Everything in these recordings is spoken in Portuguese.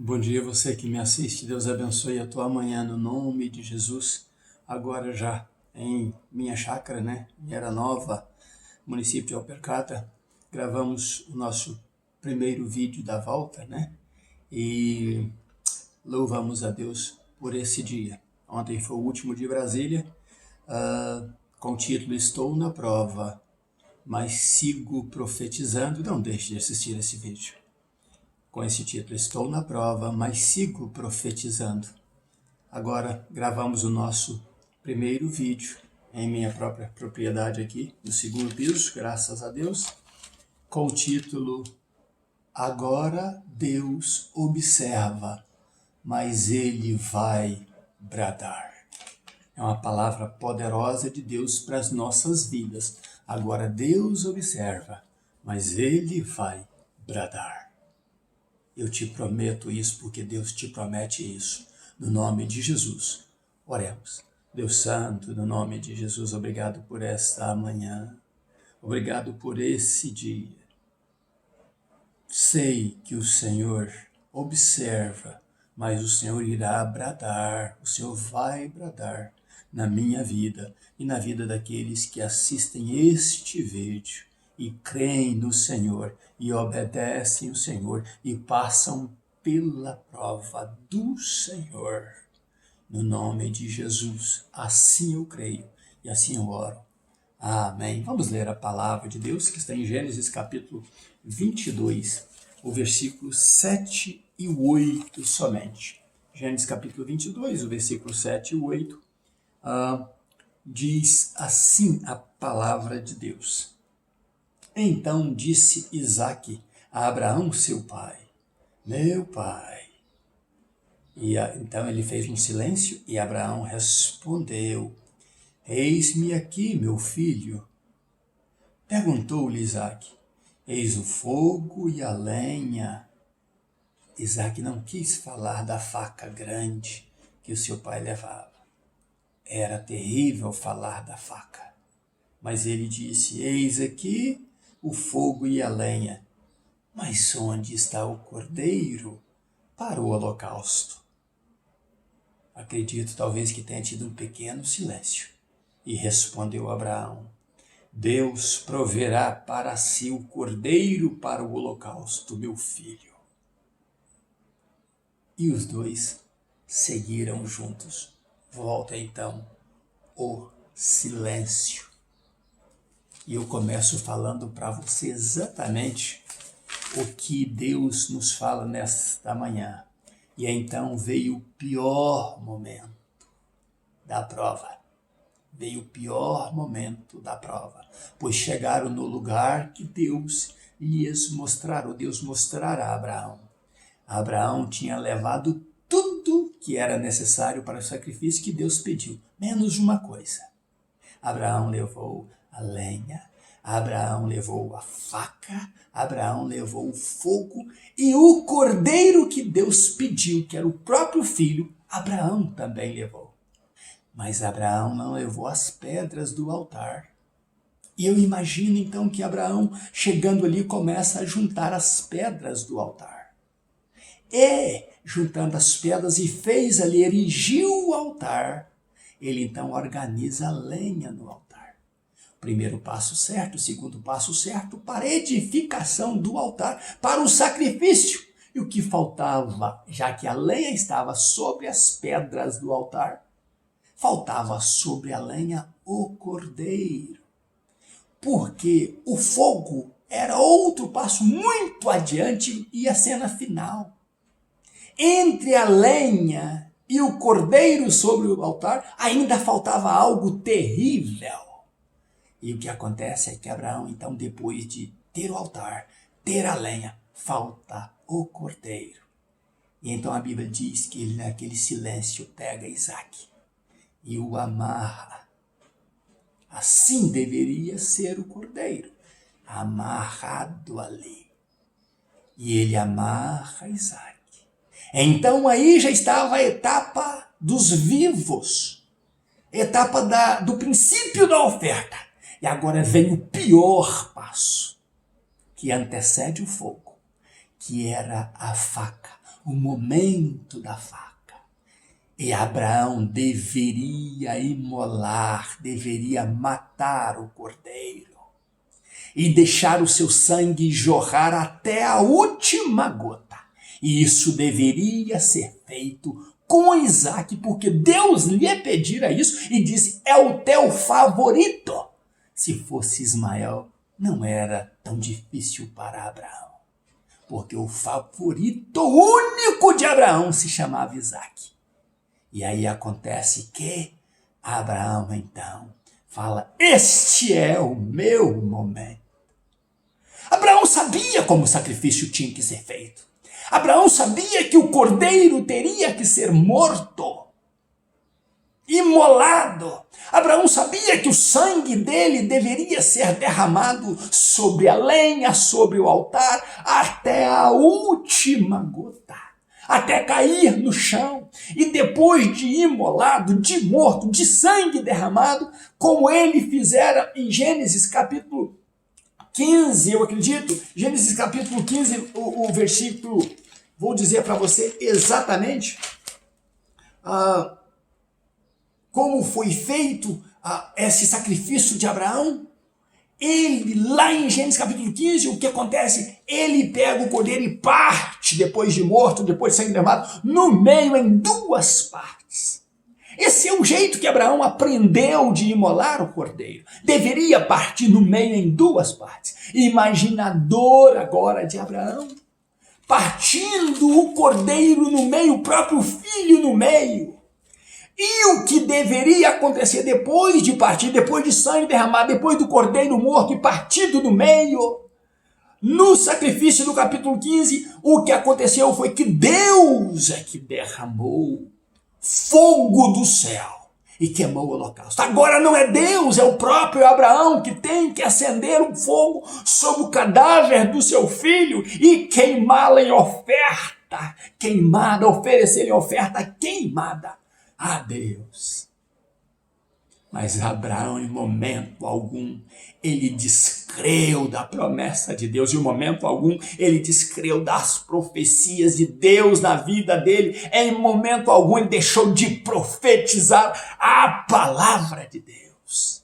Bom dia você que me assiste, Deus abençoe a tua manhã no nome de Jesus. Agora já em minha chácara, em Era Nova, município de Alpercata, gravamos o nosso primeiro vídeo da volta, E louvamos a Deus por esse dia. Ontem foi o último de Brasília, com o título Estou na Prova, mas sigo profetizando. Não deixe de assistir esse vídeo. Com esse título, Estou na Prova, mas sigo profetizando. Agora gravamos o nosso primeiro vídeo em minha própria propriedade aqui, no segundo piso, graças a Deus, com o título Agora Deus observa, mas Ele vai bradar. É uma palavra poderosa de Deus para as nossas vidas. Agora Deus observa, mas Ele vai bradar. Eu te prometo isso porque Deus te promete isso. No nome de Jesus, oremos. Deus Santo, no nome de Jesus, obrigado por esta manhã. Obrigado por esse dia. Sei que o Senhor observa, mas o Senhor irá bradar, o Senhor vai bradar na minha vida e na vida daqueles que assistem este vídeo e creem no Senhor e obedecem o Senhor e passam pela prova do Senhor. No nome de Jesus, assim eu creio e assim eu oro. Amém. Vamos ler a palavra de Deus que está em Gênesis capítulo 22, o versículo 7 e 8 somente. Gênesis capítulo 22, o versículo 7 e 8, diz assim a palavra de Deus. Então disse Isaque a Abraão, seu pai, meu pai. Então ele fez um silêncio e Abraão respondeu, eis-me aqui, meu filho. Perguntou-lhe Isaque, eis o fogo e a lenha. Isaque não quis falar da faca grande que o seu pai levava. Era terrível falar da faca. Mas ele disse, eis aqui o fogo e a lenha. Mas onde está o cordeiro para o holocausto? Acredito talvez que tenha tido um pequeno silêncio. E respondeu Abraão, Deus proverá para si o cordeiro para o holocausto, meu filho. E os dois seguiram juntos. Volta então o silêncio. E eu começo falando para você exatamente o que Deus nos fala nesta manhã. E então veio o pior momento da prova. Veio o pior momento da prova, pois chegaram no lugar que Deus lhes mostrará, ou Deus mostrará a Abraão. Abraão tinha levado tudo que era necessário para o sacrifício que Deus pediu, menos uma coisa. Abraão levou a lenha, Abraão levou a faca, Abraão levou o fogo e o cordeiro que Deus pediu, que era o próprio filho, Abraão também levou. Mas Abraão não levou as pedras do altar. E eu imagino então que Abraão, chegando ali, começa a juntar as pedras do altar. E, juntando as pedras e fez ali, erigiu o altar, ele então organiza a lenha no altar. Primeiro passo certo, segundo passo certo, para a edificação do altar, para o sacrifício. E o que faltava, já que a lenha estava sobre as pedras do altar, faltava sobre a lenha o cordeiro. Porque o fogo era outro passo muito adiante e a cena final. Entre a lenha e o cordeiro sobre o altar, ainda faltava algo terrível. E o que acontece é que Abraão, então, depois de ter o altar, ter a lenha, falta o cordeiro. E então a Bíblia diz que ele, naquele silêncio, pega Isaque e o amarra. Assim deveria ser o cordeiro, amarrado ali. E ele amarra Isaque. Então aí já estava a etapa dos vivos, etapa do princípio da oferta. E agora vem o pior passo, que antecede o fogo, que era a faca. o momento da faca. E Abraão deveria imolar, deveria matar o cordeiro e deixar o seu sangue jorrar até a última gota. E isso deveria ser feito com Isaque, porque Deus lhe pedira isso e disse: é o teu favorito. Se fosse Ismael, não era tão difícil para Abraão, porque o favorito único de Abraão se chamava Isaque. E aí acontece que Abraão então fala: este é o meu momento. Abraão sabia como o sacrifício tinha que ser feito. Abraão sabia que o cordeiro teria que ser morto, imolado. Abraão sabia que o sangue dele deveria ser derramado sobre a lenha, sobre o altar, até a última gota, até cair no chão. E depois de imolado, de morto, de sangue derramado, como ele fizera em Gênesis capítulo 15, eu acredito, Gênesis capítulo 15, o versículo, vou dizer para você exatamente como foi feito esse sacrifício de Abraão. Ele, lá em Gênesis capítulo 15, o que acontece? Ele pega o cordeiro e parte, depois de morto, depois de sangue derramado, no meio, em duas partes. Esse é o jeito que Abraão aprendeu de imolar o cordeiro. Deveria partir no meio em duas partes. Imagina a dor agora de Abraão, partindo o cordeiro no meio, o próprio filho no meio. E o que deveria acontecer depois de partir, depois de sangue derramado, depois do cordeiro morto e partido no meio? No sacrifício do capítulo 15, o que aconteceu foi que Deus é que derramou fogo do céu e queimou o holocausto. Agora não é Deus, é o próprio Abraão que tem que acender um fogo sobre o cadáver do seu filho e queimá-la em oferta queimada, oferecer em oferta queimada a Deus. Mas Abraão, em momento algum, ele descreu da promessa de Deus. Em momento algum, ele descreu das profecias de Deus na vida dele. Em momento algum, ele deixou de profetizar a palavra de Deus.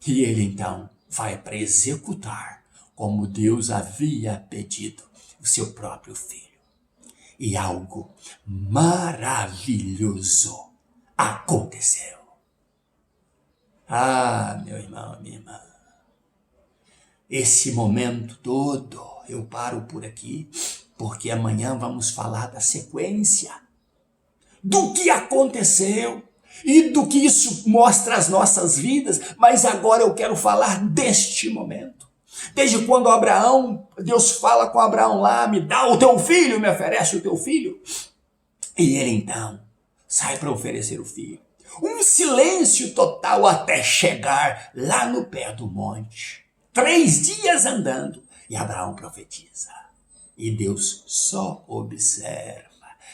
E ele, então, vai para executar, como Deus havia pedido, o seu próprio filho. E algo maravilhoso aconteceu. Meu irmão, minha irmã, esse momento todo, eu paro por aqui, porque amanhã vamos falar da sequência, do que aconteceu e do que isso mostra às nossas vidas, mas agora eu quero falar deste momento. Desde quando Deus fala com Abraão lá: me dá o teu filho, me oferece o teu filho. E ele então sai para oferecer o filho. Um silêncio total até chegar lá no pé do monte. 3 dias andando e Abraão profetiza. E Deus só observa.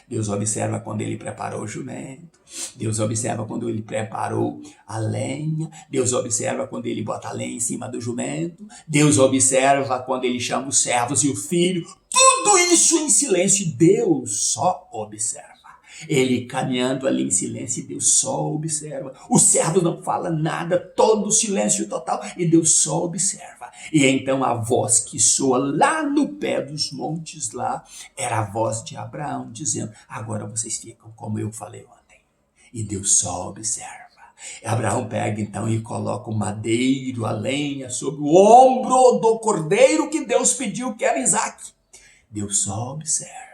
Deus observa quando ele preparou o jumento. Deus observa quando ele preparou a lenha. Deus observa quando ele bota a lenha em cima do jumento. Deus observa quando ele chama os servos e o filho. Tudo isso em silêncio. Deus só observa. Ele caminhando ali em silêncio e Deus só observa. O servo não fala nada, todo silêncio total e Deus só observa. E então a voz que soa lá no pé dos montes lá era a voz de Abraão dizendo: agora vocês ficam como eu falei ontem. E Deus só observa. Abraão pega então e coloca o madeiro, a lenha sobre o ombro do cordeiro que Deus pediu, que era Isaque. Deus só observa.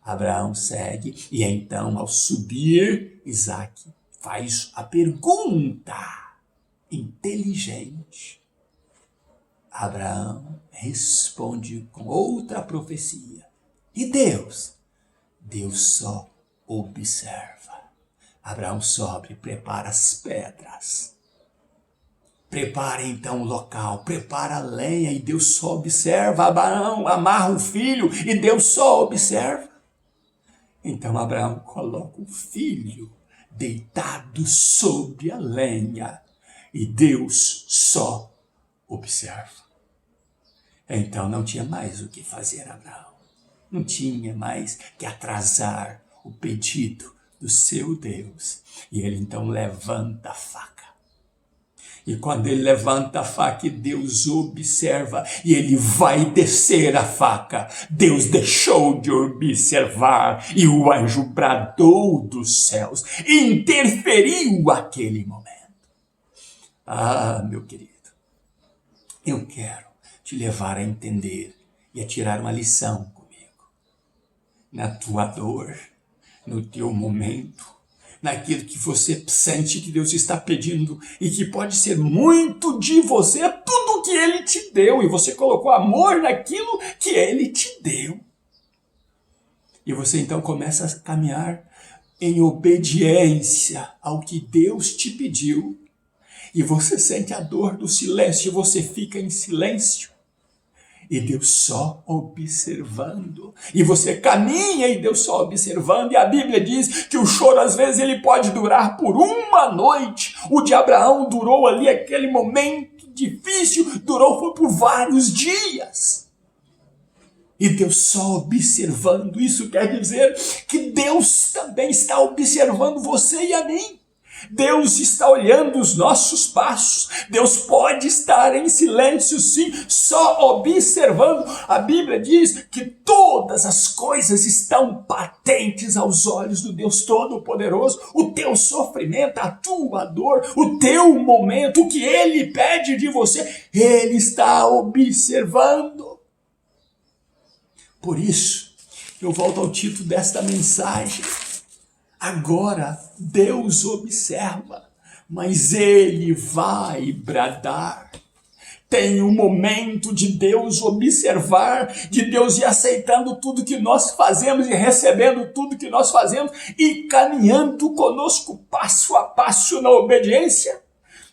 Abraão segue e então, ao subir, Isaque faz a pergunta inteligente. Abraão responde com outra profecia. E Deus? Deus só observa. Abraão sobe, prepara as pedras. Prepara então o local, prepara a lenha e Deus só observa. Abraão amarra o filho e Deus só observa. Então Abraão coloca o filho deitado sobre a lenha e Deus só observa. Então não tinha mais o que fazer Abraão. não tinha mais que atrasar o pedido do seu Deus. E ele então levanta a faca. E quando ele levanta a faca e Deus observa, e ele vai descer a faca, Deus deixou de observar, e o anjo bradou dos céus, interferiu aquele momento. Ah, meu querido, eu quero te levar a entender e a tirar uma lição comigo. Na tua dor, no teu momento, naquilo que você sente que Deus está pedindo e que pode ser muito de você, é tudo que Ele te deu e você colocou amor naquilo que Ele te deu. E você então começa a caminhar em obediência ao que Deus te pediu e você sente a dor do silêncio e você fica em silêncio. E Deus só observando. E você caminha e Deus só observando. E a Bíblia diz que o choro às vezes ele pode durar por uma noite. O de Abraão durou ali aquele momento difícil. Foi por vários dias. E Deus só observando. Isso quer dizer que Deus também está observando você e a mim. Deus está olhando os nossos passos. Deus pode estar em silêncio, sim, só observando. A Bíblia diz que todas as coisas estão patentes aos olhos do Deus Todo-Poderoso. O teu sofrimento, a tua dor, o teu momento, o que Ele pede de você, Ele está observando. Por isso, eu volto ao título desta mensagem. Agora Deus observa, mas Ele vai bradar. Tem um momento de Deus observar, de Deus ir aceitando tudo que nós fazemos e recebendo tudo que nós fazemos e caminhando conosco passo a passo na obediência.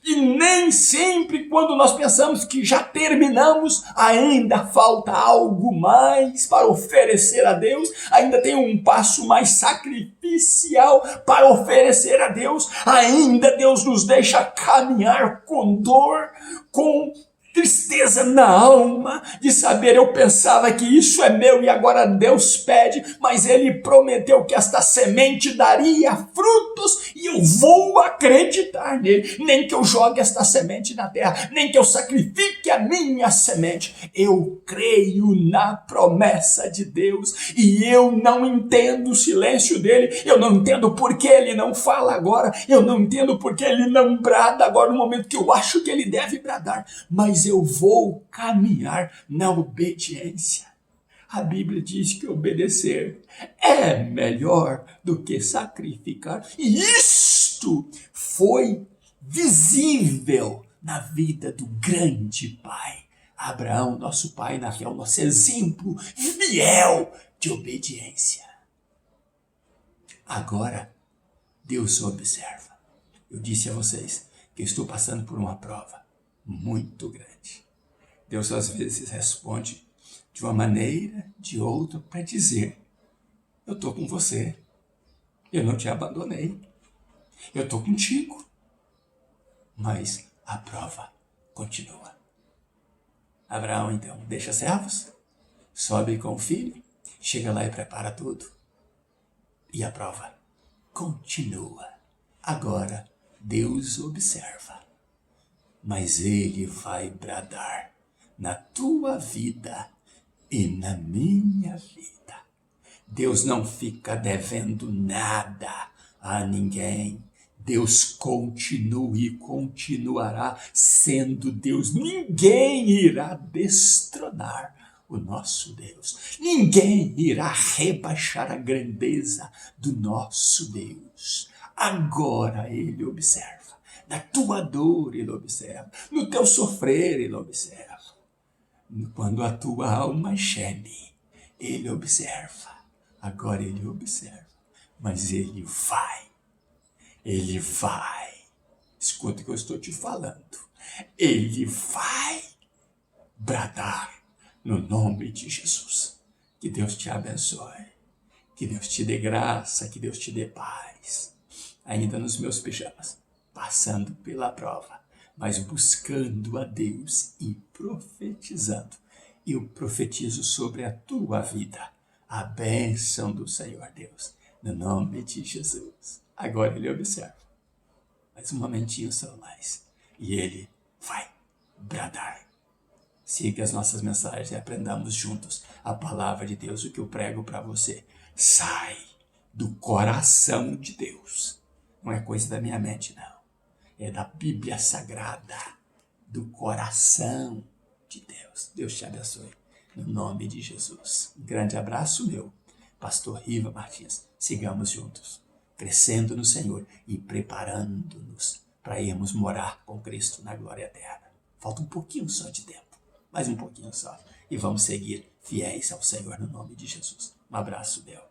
E nem sempre quando nós pensamos que já terminamos, ainda falta algo mais para oferecer a Deus, ainda tem um passo mais sacrificial para oferecer a Deus, ainda Deus nos deixa caminhar com dor, com tristeza na alma, de saber, eu pensava que isso é meu e agora Deus pede, mas Ele prometeu que esta semente daria frutos e eu vou acreditar nele, nem que eu jogue esta semente na terra, nem que eu sacrifique a minha semente, eu creio na promessa de Deus e eu não entendo o silêncio dele, eu não entendo porque ele não fala agora, eu não entendo porque ele não brada agora no momento que eu acho que ele deve bradar, mas eu vou caminhar na obediência. A Bíblia diz que obedecer é melhor do que sacrificar. E isto foi visível na vida do grande pai Abraão, nosso pai na fé, o nosso exemplo fiel de obediência. Agora, Deus observa. Eu disse a vocês que eu estou passando por uma prova muito grande. Deus às vezes responde de uma maneira, de outra, para dizer, eu estou com você, eu não te abandonei, eu estou contigo, mas a prova continua. Abraão então deixa servos, sobe com o filho, chega lá e prepara tudo, e a prova continua. Agora Deus observa, mas Ele vai bradar na tua vida e na minha vida. Deus não fica devendo nada a ninguém. Deus continua e continuará sendo Deus. Ninguém irá destronar o nosso Deus. Ninguém irá rebaixar a grandeza do nosso Deus. Agora Ele observa. Na tua dor Ele observa. No teu sofrer Ele observa. Quando a tua alma geme, Ele observa. Agora Ele observa. Mas Ele vai. Ele vai. Escuta o que eu estou te falando. Ele vai bradar no nome de Jesus. Que Deus te abençoe. Que Deus te dê graça. Que Deus te dê paz. Ainda nos meus pijamas. Passando pela prova. Mas buscando a Deus e profetizando. Eu profetizo sobre a tua vida a bênção do Senhor Deus, no nome de Jesus. Agora ele observa, mais um momentinho só mais, e ele vai bradar. Siga as nossas mensagens e aprendamos juntos a palavra de Deus, o que eu prego para você. Sai do coração de Deus. Não é coisa da minha mente, não. É da Bíblia Sagrada, do coração de Deus. Deus te abençoe. No nome de Jesus. Um grande abraço meu, Pastor Riva Martins. Sigamos juntos, crescendo no Senhor e preparando-nos para irmos morar com Cristo na glória eterna. Falta um pouquinho só de tempo, mais um pouquinho só. E vamos seguir fiéis ao Senhor no nome de Jesus. Um abraço, meu.